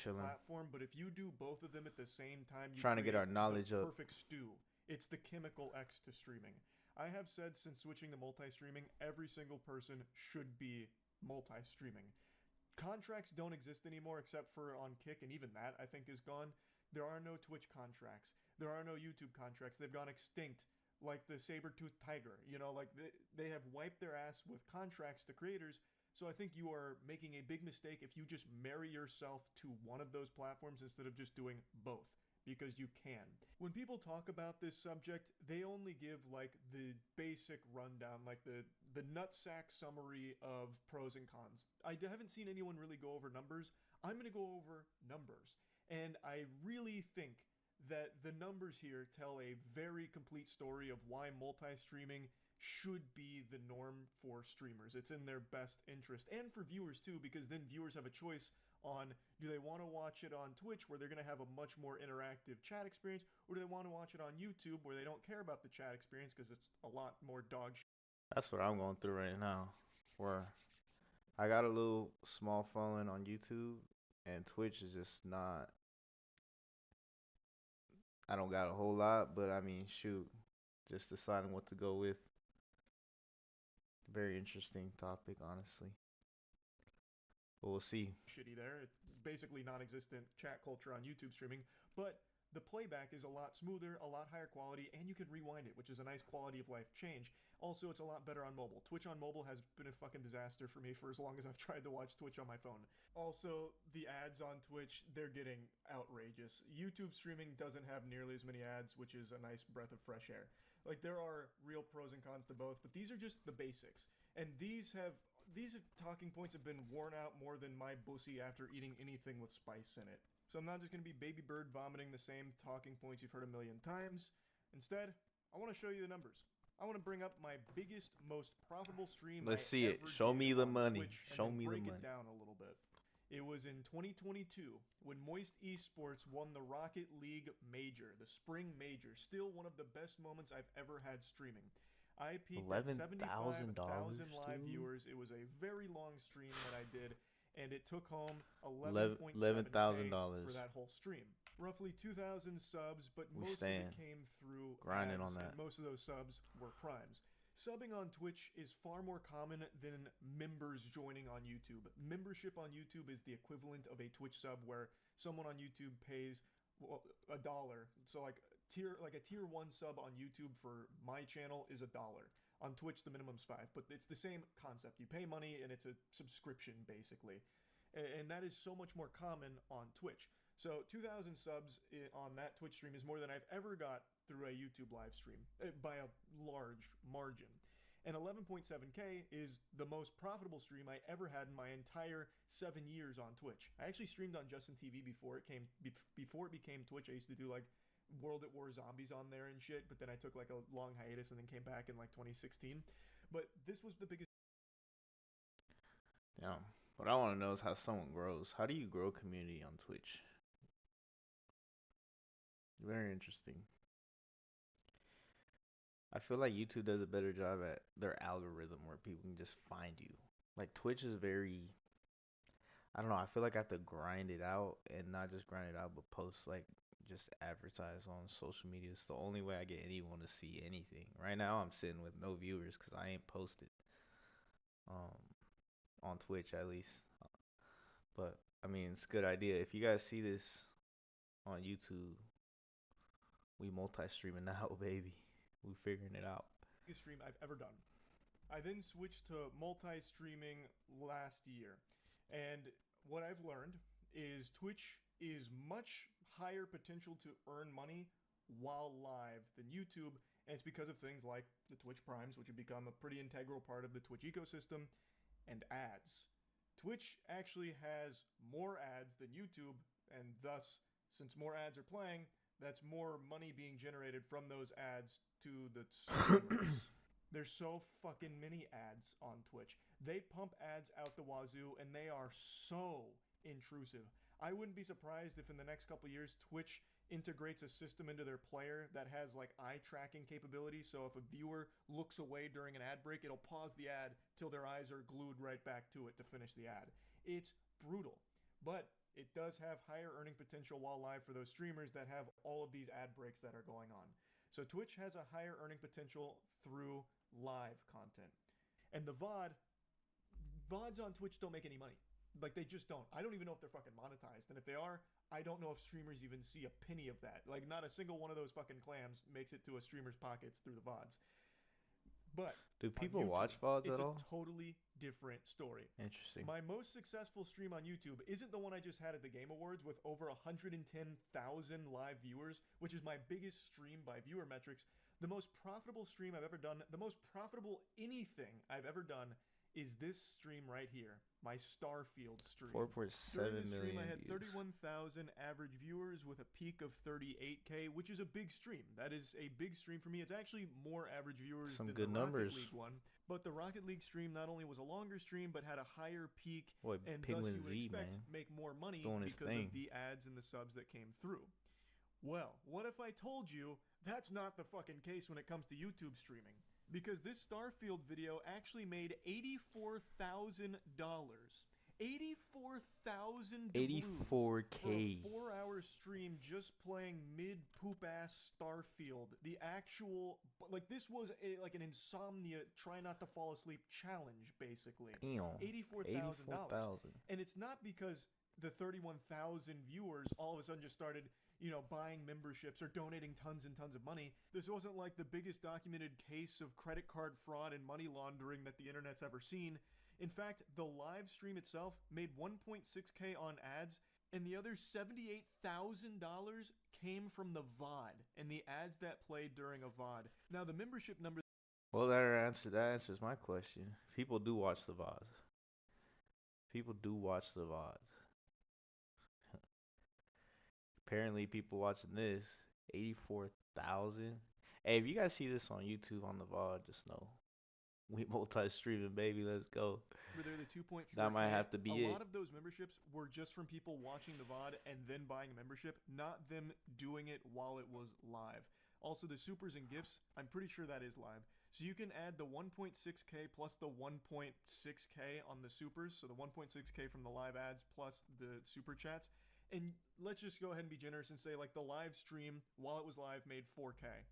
chilling, platform, but if you do both of them at the same time, you trying to get create our the knowledge up. perfect stew. It's the chemical X to streaming. I have said since switching to multi-streaming, every single person should be multi-streaming. Contracts don't exist anymore except for on Kick, and even that I think is gone. There are no Twitch contracts. There are no YouTube contracts. They've gone extinct, like the saber-toothed tiger. You know, like they have wiped their ass with contracts to creators. So I think you are making a big mistake if you just marry yourself to one of those platforms instead of just doing both, because you can. When people talk about this subject, they only give like the basic rundown, like the nutsack summary of pros and cons. I haven't seen anyone really go over numbers. I'm going to go over numbers. And I really think that the numbers here tell a very complete story of why multi-streaming should be the norm for streamers. It's in their best interest, and for viewers too, because then viewers have a choice on, do they want to watch it on Twitch where they're going to have a much more interactive chat experience, or do they want to watch it on YouTube where they don't care about the chat experience because it's a lot more dog shit. That's what I'm going through right now. Where I got a little small following on YouTube, and Twitch is just not. I don't got a whole lot, but I mean, shoot, just deciding what to go with. Very interesting topic, honestly. But we'll see. Shitty there. It's basically non-existent chat culture on YouTube streaming, but the playback is a lot smoother, a lot higher quality, and you can rewind it, which is a nice quality of life change. Also, it's a lot better on mobile. Twitch on mobile has been a fucking disaster for me for as long as I've tried to watch Twitch on my phone. Also, the ads on Twitch, they're getting outrageous. YouTube streaming doesn't have nearly as many ads, which is a nice breath of fresh air. Like, there are real pros and cons to both, but these are just the basics. And these talking points have been worn out more than my bussy after eating anything with spice in it. So I'm not just going to be baby bird vomiting the same talking points you've heard a million times. Instead, I want to show you the numbers. I want to bring up my biggest, most profitable stream Let's I see it. ever Show did me the on money. Twitch, and Show then me the break money. it down a little bit. It was in 2022 when Moist Esports won the Rocket League Major, the Spring Major. Still one of the best moments I've ever had streaming. I peaked at $11,000, 75,000 live dude. viewers. It was a very long stream that I did, and it took home $11,000 for that whole stream. Roughly 2,000 subs, but We most stand. of it came through Grinding ads, on that. and most of those subs were primes. Subbing on Twitch is far more common than members joining on YouTube. Membership on YouTube is the equivalent of a Twitch sub, where someone on YouTube pays $1. So like a tier 1 sub on YouTube for my channel is $1. On Twitch the minimum's $5, but it's the same concept. You pay money and it's a subscription basically. And that is so much more common on Twitch. So 2,000 subs on that Twitch stream is more than I've ever got through a YouTube live stream by a large margin. And 11.7K is the most profitable stream I ever had in my entire 7 years on Twitch. I actually streamed on Justin TV before it became Twitch. I used to do like World at War Zombies on there and shit, but then I took like a long hiatus and then came back in like 2016. But this was the biggest. Yeah. What I want to know is how someone grows. How do you grow community on Twitch? Very interesting. I feel like YouTube does a better job at their algorithm where people can just find you. Like Twitch is very, I don't know, I feel like I have to grind it out, and not just grind it out, but post like just advertise on social media. It's the only way I get anyone to see anything. Right now I'm sitting with no viewers because I ain't posted um on Twitch at least. But I mean, it's a good idea. If you guys see this on YouTube, we multi-streaming now, baby. We figuring it out. Stream I've ever done. I then switched to multi-streaming last year. And what I've learned is Twitch is much higher potential to earn money while live than YouTube. And it's because of things like the Twitch Primes, which have become a pretty integral part of the Twitch ecosystem, and ads. Twitch actually has more ads than YouTube, and thus, since more ads are playing, that's more money being generated from those ads to the streamers. There's so fucking many ads on Twitch. They pump ads out the wazoo, and they are so intrusive. I wouldn't be surprised if in the next couple years Twitch integrates a system into their player that has like eye tracking capability. So if a viewer looks away during an ad break, it'll pause the ad till their eyes are glued right back to it to finish the ad. It's brutal. But it does have higher earning potential while live for those streamers that have all of these ad breaks that are going on. So Twitch has a higher earning potential through live content. And the VODs on Twitch don't make any money. Like, they just don't. I don't even know if they're fucking monetized. And if they are, I don't know if streamers even see a penny of that. Like, not a single one of those fucking clams makes it to a streamer's pockets through the VODs. But Do on people YouTube, watch VODs it's at a all? totally different story. Interesting. My most successful stream on YouTube isn't the one I just had at the Game Awards with over 110,000 live viewers, which is my biggest stream by viewer metrics. The most profitable stream I've ever done, the most profitable anything I've ever done, is this stream right here, my Starfield stream. 4.7 During the stream, million I had views. 31,000 average viewers with a peak of 38K, which is a big stream. That is a big stream for me. It's actually more average viewers Some than good the numbers. Rocket League one. But the Rocket League stream not only was a longer stream, but had a higher peak, Boy, and thus you would Penguinz0, expect man. make more money Doing his because of thing. the ads and the subs that came through. Well, what if I told you that's not the fucking case when it comes to YouTube streaming? Because this Starfield video actually made $84,000. $84,000 for a 84K. 4-hour stream just playing mid-poop ass Starfield. The actual, like, this was like an insomnia, try not to fall asleep challenge, basically. Damn. $84,000. 84,000. And it's not because the 31,000 viewers all of a sudden just started, buying memberships or donating tons and tons of money. This wasn't like the biggest documented case of credit card fraud and money laundering that the internet's ever seen. In fact, the live stream itself made 1.6K on ads, and the other $78,000 came from the VOD and the ads that played during a VOD. Now, the membership number. Well, that answers my question. People do watch the VODs. People do watch the VODs. Apparently, people watching this, 84,000. Hey, if you guys see this on YouTube on the VOD, just know we multi-streaming, baby. Let's go. They're the 2.4K. That might have to be a it. lot of those memberships were just from people watching the VOD and then buying a membership, not them doing it while it was live. Also, the supers and gifts, I'm pretty sure that is live. So you can add the 1.6K plus the 1.6K on the supers, so the 1.6K from the live ads plus the super chats. And let's just go ahead and be generous and say, like, the live stream, while it was live, made 4K.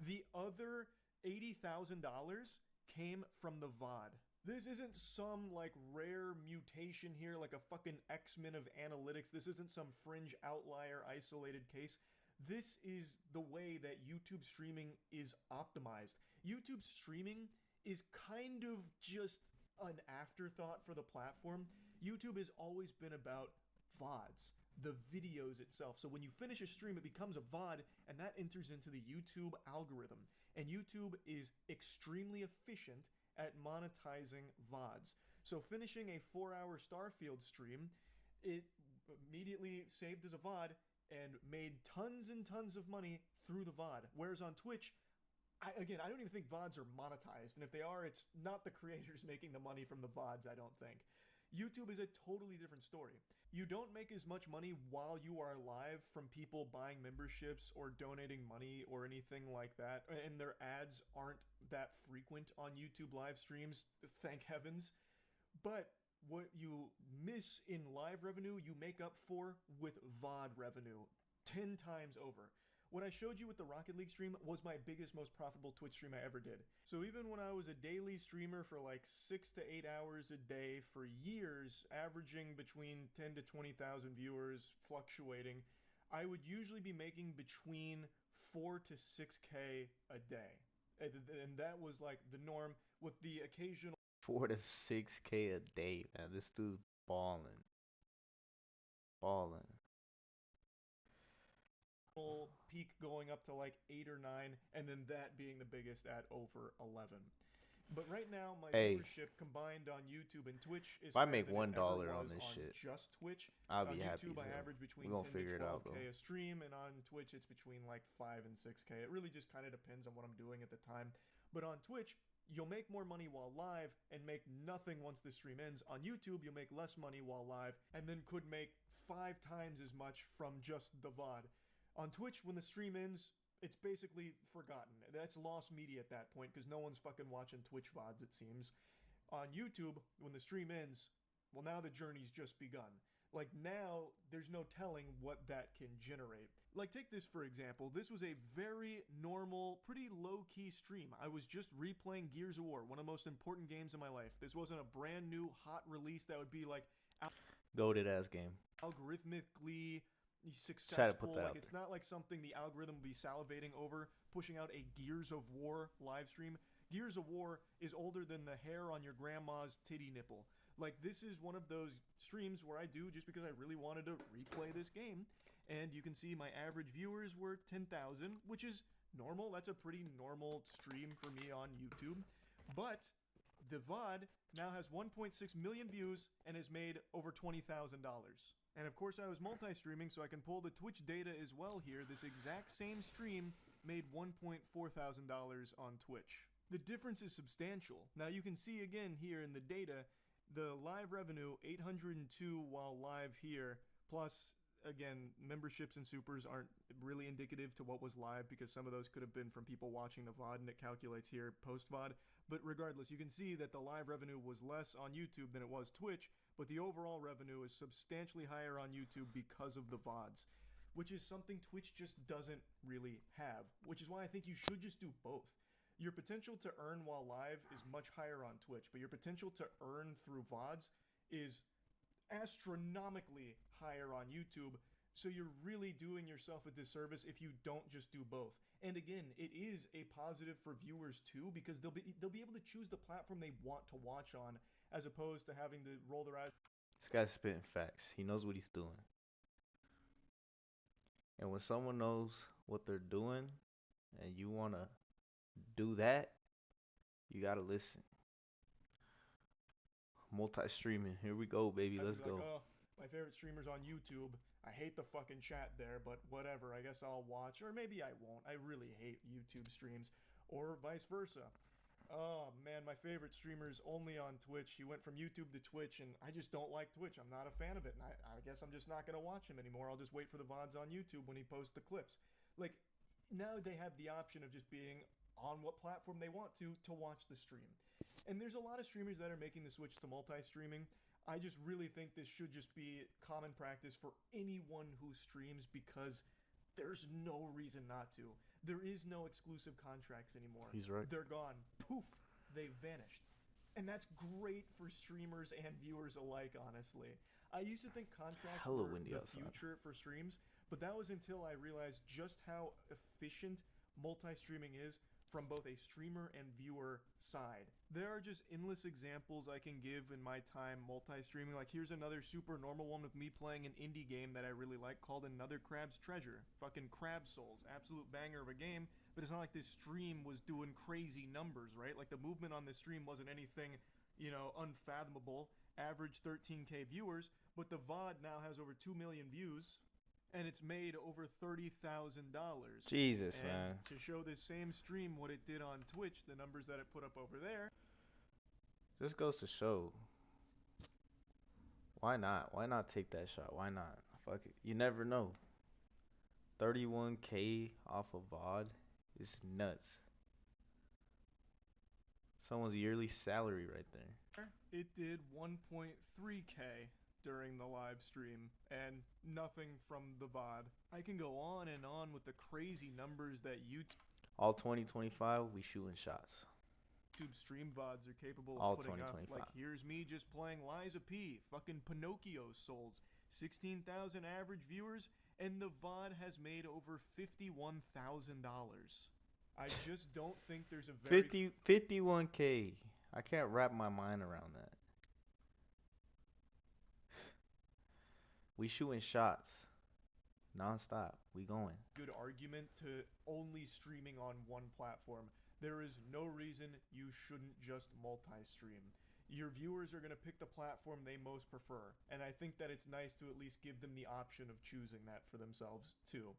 The other $80,000 came from the VOD. This isn't some, like, rare mutation here, like a fucking X-Men of analytics. This isn't some fringe outlier isolated case. This is the way that YouTube streaming is optimized. YouTube streaming is kind of just an afterthought for the platform. YouTube has always been about VODs, the videos itself. So when you finish a stream, it becomes a VOD, and that enters into the YouTube algorithm. And YouTube is extremely efficient at monetizing VODs. So finishing a 4-hour Starfield stream, it immediately saved as a VOD and made tons and tons of money through the VOD. Whereas on Twitch, I don't even think VODs are monetized. And if they are, it's not the creators making the money from the VODs, I don't think. YouTube is a totally different story. You don't make as much money while you are live from people buying memberships or donating money or anything like that. And their ads aren't that frequent on YouTube live streams, thank heavens. But what you miss in live revenue, you make up for with VOD revenue 10 times over. What I showed you with the Rocket League stream was my biggest, most profitable Twitch stream I ever did. So even when I was a daily streamer for like 6 to 8 hours a day for years, averaging between 10 to 20,000 viewers, fluctuating, I would usually be making between 4 to 6K a day. And that was like the norm, with the occasional 4 to 6K a day, man. This dude's balling. Balling. peak going up to like 8 or 9, and then that being the biggest at over 11. But right now, my viewership combined on YouTube and Twitch is if I higher make than $1 it ever on was this shit, just Twitch. I'll On be happy. YouTube, I So average between we 10 gonna to figure it out, 12K bro. a stream, and on Twitch, it's between like 5 and 6K. It really just kind of depends on what I'm doing at the time. But on Twitch, you'll make more money while live and make nothing once the stream ends. On YouTube, you'll make less money while live and then could make 5 times as much from just the VOD. On Twitch, when the stream ends, it's basically forgotten. That's lost media at that point because no one's fucking watching Twitch VODs, it seems. On YouTube, when the stream ends, well, now the journey's just begun. Like now, there's no telling what that can generate. Like, take this for example. This was a very normal, pretty low key stream. I was just replaying Gears of War, one of the most important games in my life. This wasn't a brand new hot release that would be like Goated ass game. algorithmically Just had to put successful. that Like, out it's not like something the algorithm will be salivating over, pushing out a Gears of War live stream. Gears of War is older than the hair on your grandma's titty nipple. Like, this is one of those streams where I do just because I really wanted to replay this game. And you can see my average viewers were 10,000, which is normal. That's a pretty normal stream for me on YouTube. But the VOD now has 1.6 million views and has made over $20,000. And of course, I was multi-streaming, so I can pull the Twitch data as well here. This exact same stream made $1.4 thousand on Twitch. The difference is substantial. Now you can see again here in the data, the live revenue, 802 while live here, plus again, memberships and supers aren't really indicative to what was live because some of those could have been from people watching the VOD, and it calculates here post-VOD. But regardless, you can see that the live revenue was less on YouTube than it was Twitch, but the overall revenue is substantially higher on YouTube because of the VODs, which is something Twitch just doesn't really have, which is why I think you should just do both. Your potential to earn while live is much higher on Twitch, but your potential to earn through VODs is astronomically higher on YouTube, so you're really doing yourself a disservice if you don't just do both. And again, it is a positive for viewers too, because they'll be able to choose the platform they want to watch on, as opposed to having to roll their eyes. This guy's spitting facts. He knows what he's doing. And when someone knows what they're doing and you want to do that, you got to listen. Multi-streaming. Here we go, baby. Let's Like, go. oh, my favorite streamer's on YouTube. I hate the fucking chat there, but whatever. I guess I'll watch, or maybe I won't. I really hate YouTube streams, or vice versa. Oh man, my favorite streamer's only on Twitch. He went from YouTube to Twitch, and I just don't like Twitch. I'm not a fan of it, and I guess I'm just not gonna watch him anymore. I'll just wait for the VODs on YouTube when he posts the clips. Like, now they have the option of just being on what platform they want to watch the stream. And there's a lot of streamers that are making the switch to multi-streaming. I just really think this should just be common practice for anyone who streams, because there's no reason not to. There is no exclusive contracts anymore. He's right. They're gone. Poof. They've vanished. And that's great for streamers and viewers alike, honestly. I used to think contracts Hella were windy the outside. future for streams, but that was until I realized just how efficient multi-streaming is from both a streamer and viewer side. There are just endless examples I can give in my time multi-streaming. Like, here's another super normal one with me playing an indie game that I really like called Another Crab's Treasure. Fucking Crab Souls. Absolute banger of a game, but it's not like this stream was doing crazy numbers, right? Like, the movement on this stream wasn't anything, unfathomable. Average 13K viewers, but the VOD now has over 2 million views, and it's made over $30,000. Jesus, and man. to show this same stream what it did on Twitch, the numbers that it put up over there. This goes to show. Why not? Why not take that shot? Why not? Fuck it. You never know. 31K off of VOD is nuts. Someone's yearly salary right there. It did 1.3K during the live stream, and nothing from the VOD. I can go on and on with the crazy numbers that YouTube All 2025, we shooting shots. stream VODs are capable of All putting up. 2025. Like, here's me just playing Liza P. Fucking Pinocchio Souls. 16,000 average viewers, and the VOD has made over $51,000. I just don't think there's a very 51K. I can't wrap my mind around that. We shooting shots. Non-stop. We going. good argument to only streaming on one platform. There is no reason you shouldn't just multi-stream. Your viewers are going to pick the platform they most prefer, and I think that it's nice to at least give them the option of choosing that for themselves too.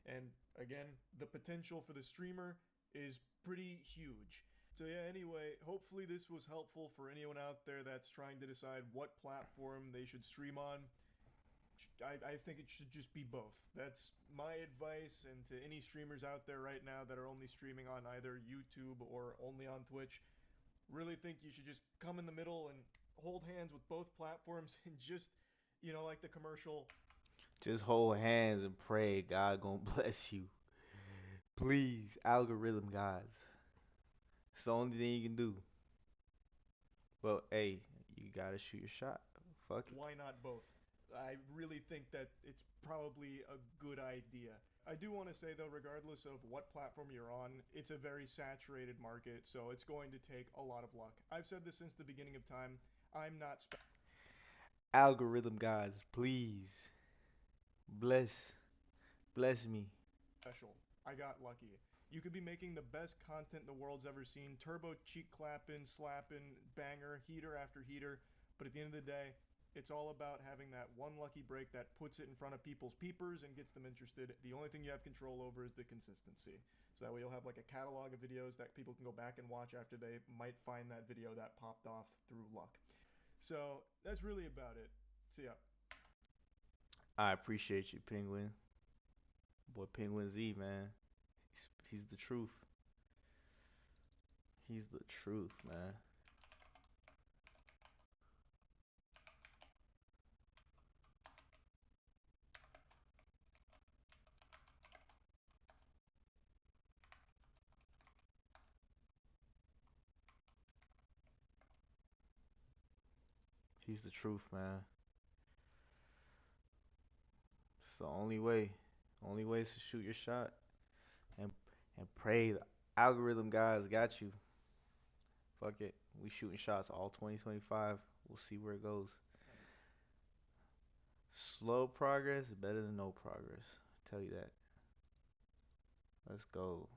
And again, the potential for the streamer is pretty huge. So yeah, anyway, hopefully this was helpful for anyone out there that's trying to decide what platform they should stream on. I think it should just be both. That's my advice, and to any streamers out there right now that are only streaming on either YouTube or only on Twitch, really think you should just come in the middle and hold hands with both platforms and just You know, like the commercial, Just hold hands and pray God gonna bless you. Please, algorithm guys. It's the only thing you can do. But hey, you gotta shoot your shot. Fuck it. why not both? I really think that it's probably a good idea. I do want to say, though, regardless of what platform you're on, it's a very saturated market, so it's going to take a lot of luck. I've said this since the beginning of time. I'm not Algorithm guys, please. Bless. Bless me. special. I got lucky. You could be making the best content the world's ever seen, turbo cheek clapping, slapping, banger, heater after heater, but at the end of the day, it's all about having that one lucky break that puts it in front of people's peepers and gets them interested. The only thing you have control over is the consistency. So that way you'll have like a catalog of videos that people can go back and watch after they might find that video that popped off through luck. So that's really about it. So yeah, I appreciate you, Penguin. Boy, Penguinz0, man. He's the truth. He's the truth, man. He's the truth, man. It's the only way. Only way is to shoot your shot and pray the algorithm guys got you. Fuck it. We shooting shots all 2025. We'll see where it goes. Slow progress is better than no progress. Tell you that. Let's go.